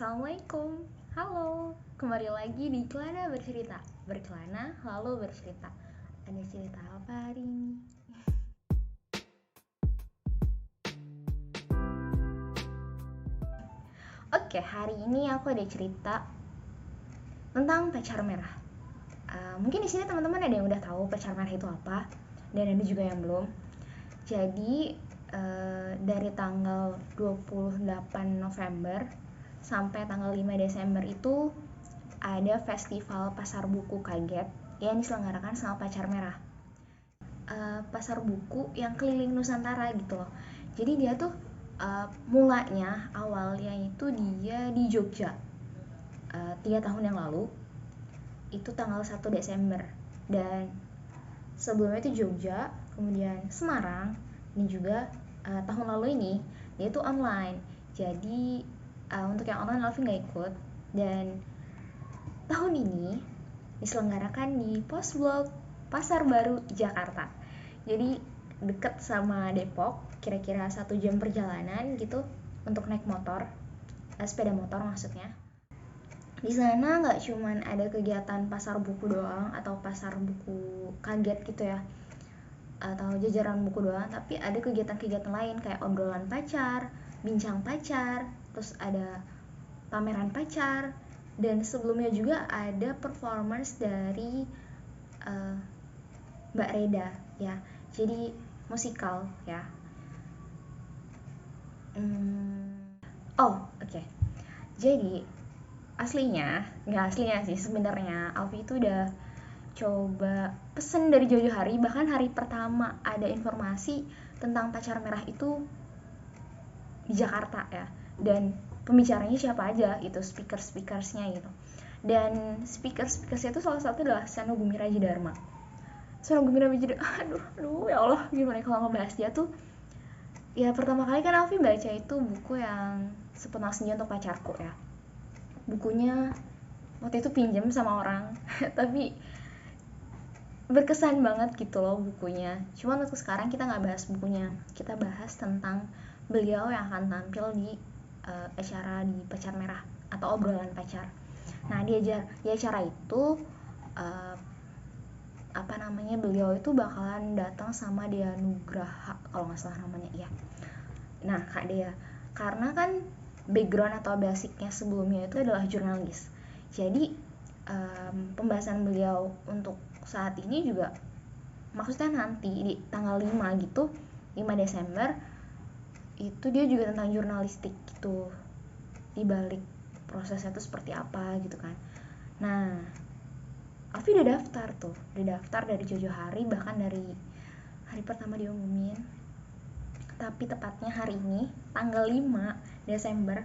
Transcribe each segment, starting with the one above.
Assalamualaikum, halo, kembali lagi di Kelana Bercerita. Berkelana lalu bercerita. Ada cerita apa hari ini? Oke, hari ini aku ada cerita tentang pacar merah. Mungkin di sini teman-teman ada yang udah tahu pacar merah itu apa, dan ada juga yang belum. Jadi dari tanggal 28 November sampai tanggal 5 Desember itu ada festival pasar buku kaget yang diselenggarakan sama pacar merah. Pasar buku yang keliling Nusantara gitu loh. Jadi dia tuh mulanya awalnya itu dia di Jogja 3 tahun yang lalu, itu tanggal 1 Desember, dan sebelumnya itu Jogja, kemudian Semarang, dan juga tahun lalu ini dia tuh online. Jadi untuk yang online Alfi nggak ikut, dan tahun ini diselenggarakan di Pos Blok Pasar Baru Jakarta. Jadi deket sama Depok, kira-kira 1 jam perjalanan gitu untuk naik motor, sepeda motor maksudnya. Di sana nggak cuman ada kegiatan pasar buku doang atau pasar buku kaget gitu ya, atau jajaran buku doang, tapi ada kegiatan-kegiatan lain kayak obrolan pacar, bincang pacar, terus ada pameran pacar, dan sebelumnya juga ada performance dari Mbak Reda ya, jadi musikal ya. Oke. Jadi nggak aslinya sih sebenarnya, Alfi itu udah coba pesen dari jauh-jauh hari, bahkan hari pertama ada informasi tentang pacar merah itu di Jakarta ya, dan pembicaranya siapa aja gitu, speakersnya gitu. Dan speakersnya itu salah satu adalah Seno Bumi Raja Dharma. Aduh ya Allah, gimana kalau ngebahas dia tuh. Ya pertama kali kan Alfi baca itu buku yang Sepunang Senja Untuk Pacarku ya. Bukunya waktu itu pinjam sama orang tapi berkesan banget gitu loh bukunya. Cuman untuk sekarang kita nggak bahas bukunya, kita bahas tentang beliau yang akan tampil di acara di Pacar Merah atau obrolan pacar. Nah di acara itu beliau itu bakalan datang sama Dea Nugraha kalau nggak salah namanya ya. Nah Kak Dea, karena kan background atau basicnya sebelumnya itu adalah jurnalis, jadi pembahasan beliau untuk saat ini juga, maksudnya nanti di tanggal 5 gitu, 5 Desember itu dia juga tentang jurnalistik gitu, dibalik prosesnya itu seperti apa gitu kan. Nah Alfi udah daftar dari jauh-jauh hari, bahkan dari hari pertama diumumin. Tapi tepatnya hari ini tanggal 5 Desember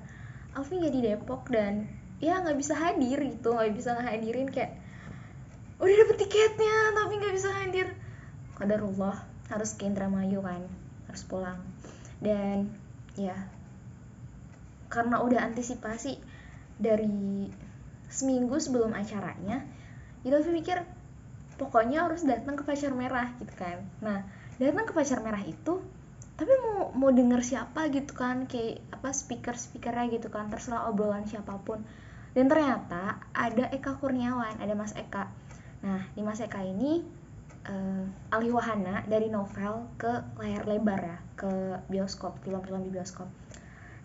Alfi nggak di Depok, dan ya nggak bisa hadir gitu, nggak bisa ngehadirin, kayak udah dapet tiketnya tapi nggak bisa hadir. Qadarullah, harus ke Indramayu kan, harus pulang. Dan ya karena udah antisipasi dari seminggu sebelum acaranya, jadi Alfi mikir pokoknya harus datang ke Pacar Merah gitu kan. Nah datang ke Pacar Merah itu, tapi mau denger siapa gitu kan, kayak apa speakernya gitu kan, terserah obrolan siapapun. Dan ternyata ada Eka Kurniawan, ada Mas Eka. Nah di Mas Eka ini alih wahana dari novel ke layar lebar ya, ke bioskop, film-film di bioskop,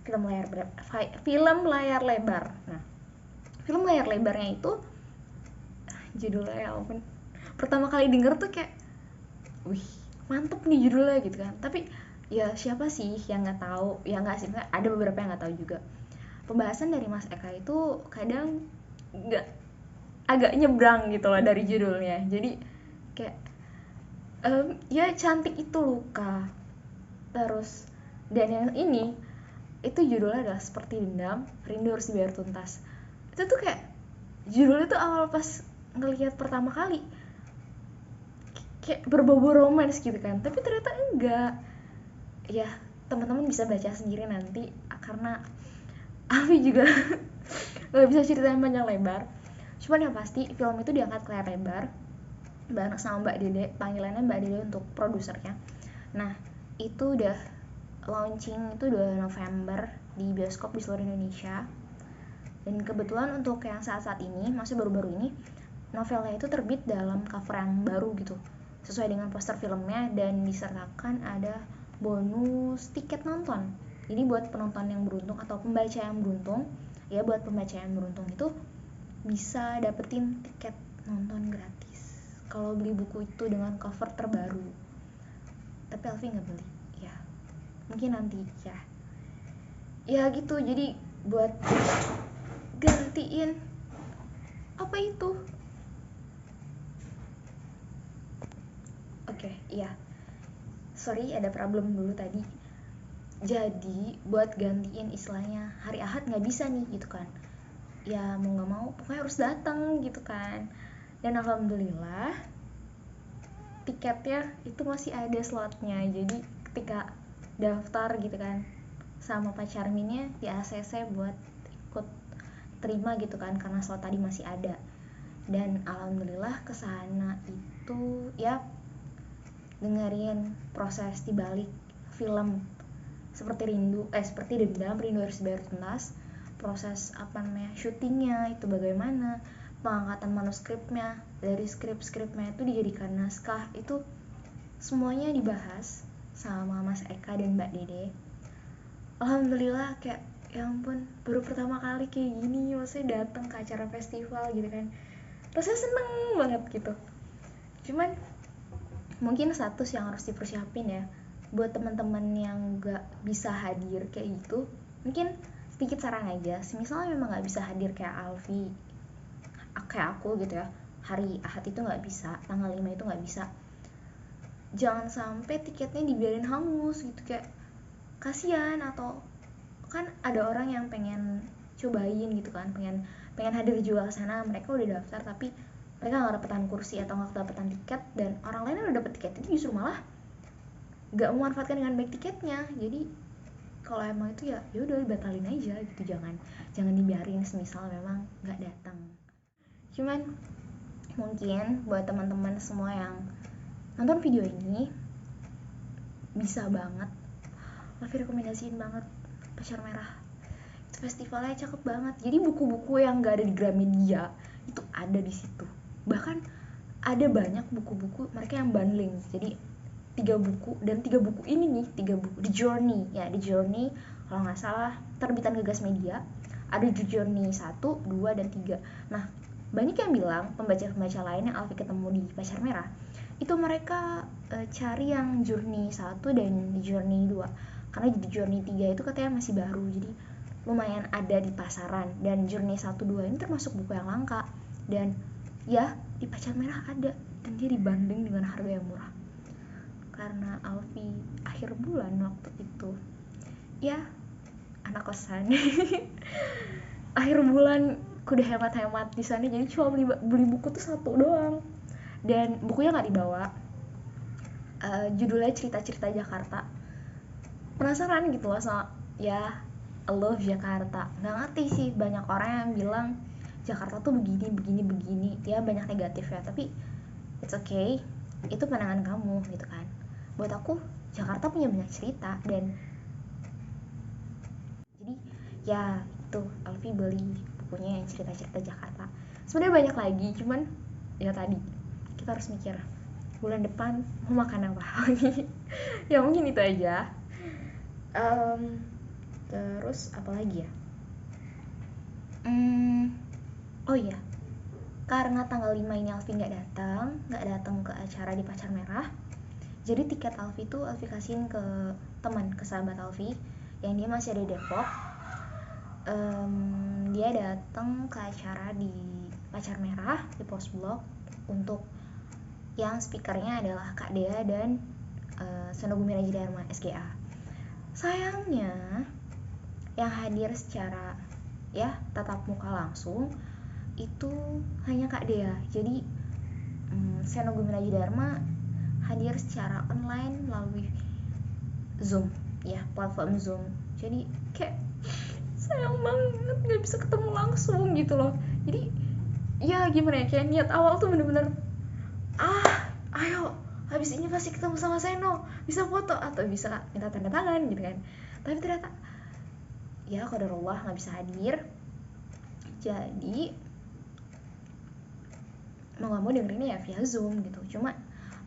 film layar lebar. Nah film layar lebarnya itu judulnya ya ampun, pertama kali denger tuh kayak wih mantep nih judulnya gitu kan. Tapi ya siapa sih yang nggak tahu, ya nggak sih, ada beberapa yang nggak tahu juga. Pembahasan dari Mas Eka itu kadang nggak, agak nyebrang gitu loh dari judulnya. Jadi kayak ya cantik itu luka, terus, dan yang ini itu judulnya adalah Seperti Dendam, Rindu Harus Dibayar Tuntas. Itu tuh kayak judulnya tuh awal pas ngelihat pertama kali kayak berbau romans gitu kan, tapi ternyata enggak. Ya teman-teman bisa baca sendiri nanti, karena Avi juga nggak bisa ceritain panjang lebar. Cuman yang pasti film itu diangkat ke layar lebar bareng sama Mbak Dede, panggilannya Mbak Dede untuk produsernya. Nah itu udah launching itu 2 November di bioskop di seluruh Indonesia. Dan kebetulan untuk yang saat-saat ini, masih baru-baru ini, novelnya itu terbit dalam cover yang baru gitu, sesuai dengan poster filmnya, dan disertakan ada bonus tiket nonton. Jadi buat penonton yang beruntung atau pembaca yang beruntung, ya buat pembaca yang beruntung itu bisa dapetin tiket nonton gratis kalau beli buku itu dengan cover terbaru. Tapi Alfi nggak beli, ya mungkin nanti ya gitu. Jadi buat gantiin apa itu, sorry ada problem dulu tadi. Jadi buat gantiin istilahnya hari Ahad nggak bisa nih gitu kan, ya mau nggak mau pokoknya harus datang gitu kan. Dan alhamdulillah tiketnya itu masih ada slotnya. Jadi ketika daftar gitu kan sama Pak Charminnya di ACC buat ikut terima gitu kan, karena slot tadi masih ada. Dan alhamdulillah kesana itu ya dengerin proses dibalik film seperti Dendam, Rindu Harus Dibayar Tuntas, proses syutingnya itu bagaimana, pengangkatan manuskripnya, dari skripnya itu dijadikan naskah, itu semuanya dibahas sama Mas Eka dan Mbak Dede. Alhamdulillah kayak ya ampun, baru pertama kali kayak gini maksudnya datang ke acara festival gitu kan, rasanya seneng banget gitu. Cuman mungkin status yang harus dipersiapin ya buat teman-teman yang nggak bisa hadir kayak gitu. Mungkin sedikit saran aja, misalnya memang nggak bisa hadir kayak Alfi, kayak aku gitu ya, hari Ahad itu nggak bisa, tanggal 5 itu nggak bisa, jangan sampai tiketnya dibiarin hangus gitu, kayak kasihan. Atau kan ada orang yang pengen cobain gitu kan, pengen hadir juga ke sana, mereka udah daftar tapi mereka nggak dapetan kursi atau nggak dapetan tiket, dan orang lain udah dapet tiket itu justru malah nggak memanfaatkan dengan baik tiketnya. Jadi kalau emang itu ya udah batalin aja gitu, jangan dibiarin semisal memang nggak datang. Cuman mungkin buat teman-teman semua yang nonton video ini bisa banget, Alfi rekomendasiin banget Pacar Merah. Itu festivalnya cakep banget. Jadi buku-buku yang nggak ada di Gramedia itu ada di situ. Bahkan ada banyak buku-buku mereka yang bundling. Jadi 3 buku, dan 3 buku ini nih, 3 buku The Journey kalau nggak salah terbitan Gagas Media. Ada The Journey 1, 2, dan 3. Nah, banyak yang bilang pembaca-pembaca lain yang Alfi ketemu di Pacar Merah itu mereka cari yang Journey 1 dan The Journey 2, karena The Journey 3 itu katanya masih baru, jadi lumayan ada di pasaran. Dan Journey 1, 2 ini termasuk buku yang langka, dan ya di Pacar Merah ada, dan dia dibanding dengan harga yang murah. Karena Alfi akhir bulan waktu itu ya anak kosan akhir bulan udah hemat-hemat di sana, jadi cuma beli buku tuh 1 doang, dan bukunya nggak dibawa. Judulnya Cerita-Cerita Jakarta. Penasaran gitu loh sama ya I love Jakarta. Nggak ngerti sih, banyak orang yang bilang Jakarta tuh begini ya, banyak negatif ya, tapi it's okay, itu pandangan kamu gitu kan. Buat aku Jakarta punya banyak cerita, dan jadi ya itu Alfi beli bukunya yang Cerita-Cerita Jakarta. Sebenarnya banyak lagi, cuman ya tadi kita harus mikir bulan depan mau makan apa. Ya mungkin itu aja. Terus apa lagi ya, oh iya, karena tanggal 5 ini Alfi nggak datang ke acara di Pacar Merah, jadi tiket Alfi tuh Alfi kasihin ke sahabat Alfi yang dia masih ada di Depok. Dia datang ke acara di Pacar Merah di Post Blok, untuk yang speakernya adalah Kak Dea dan Senogumi Raji Dharma SGA. Sayangnya yang hadir secara ya tatap muka langsung itu hanya Kak Dea. Jadi Senogumi Raji Dharma hadir secara online melalui Zoom ya, platform Zoom. Jadi kayak sayang banget nggak bisa ketemu langsung gitu loh. Jadi ya gimana ya, kayak niat awal tuh bener-bener ayo habis ini pasti ketemu sama Seno, bisa foto atau bisa minta tanda tangan gitu kan. Tapi ternyata ya qadarullah nggak bisa hadir. Jadi mau gak mau dengerinnya ya via Zoom gitu. Cuma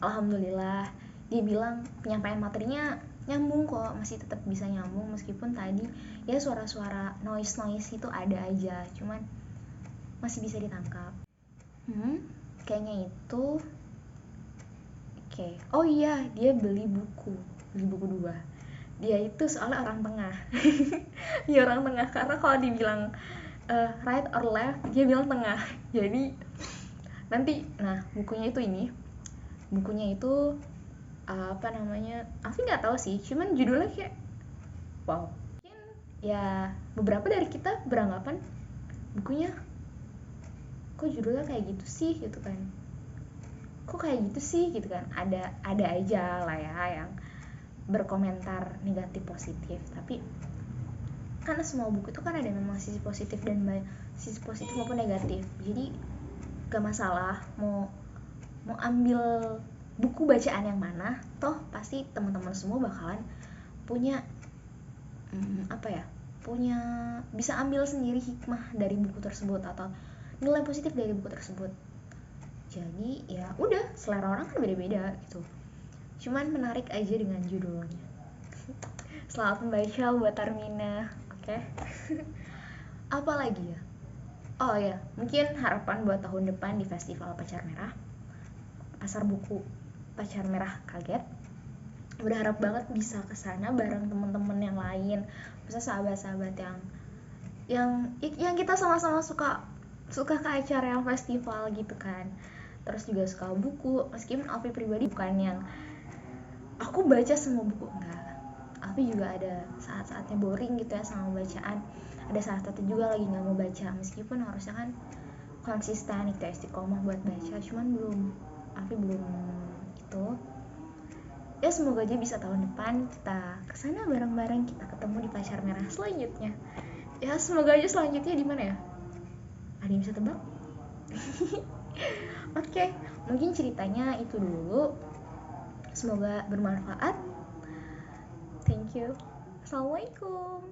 alhamdulillah dia bilang penyampaian materinya nyambung kok, masih tetap bisa nyambung meskipun tadi ya suara-suara noise itu ada aja, cuman masih bisa ditangkap. Kayaknya itu. Oke. Oh iya, dia beli buku 2. Dia itu soalnya orang tengah. Dia orang tengah karena kalau dibilang right or left, dia bilang tengah. Jadi nanti, nah bukunya itu apa namanya? Aku nggak tahu sih, cuman judulnya kayak wow. Mungkin ya beberapa dari kita beranggapan bukunya kok judulnya kayak gitu sih gitu kan. Kok kayak gitu sih gitu kan. Ada aja lah ya yang berkomentar negatif positif, tapi karena semua buku itu kan ada memang sisi positif dan sisi positif maupun negatif. Jadi gak masalah mau ambil buku bacaan yang mana, toh pasti teman-teman semua bakalan punya punya bisa ambil sendiri hikmah dari buku tersebut atau nilai positif dari buku tersebut. Jadi ya udah, selera orang kan beda-beda gitu. Cuman menarik aja dengan judulnya. Selamat membaca buat Armina. Oke. Apa lagi ya? Oh ya, mungkin harapan buat tahun depan di Festival Pacar Merah, Pasar Buku Pacar Merah Kaget. Berharap banget bisa kesana bareng teman-teman yang lain, bisa sahabat-sahabat yang kita sama-sama suka ke acara yang festival gitu kan. Terus juga suka buku, meskipun Alfi pribadi bukan yang aku baca semua buku, enggak. Alfi juga ada saat-saatnya boring gitu ya sama bacaan, ada saat-saatnya juga lagi nggak mau baca, meskipun harusnya kan konsisten itu istiqomah buat baca, cuman Alfi belum itu. Ya semoga aja bisa tahun depan kita kesana bareng-bareng, kita ketemu di Pacar Merah selanjutnya. Ya semoga aja selanjutnya di mana ya? Ada yang bisa tebak? Oke, mungkin ceritanya itu dulu. Semoga bermanfaat. Thank you. Assalamualaikum.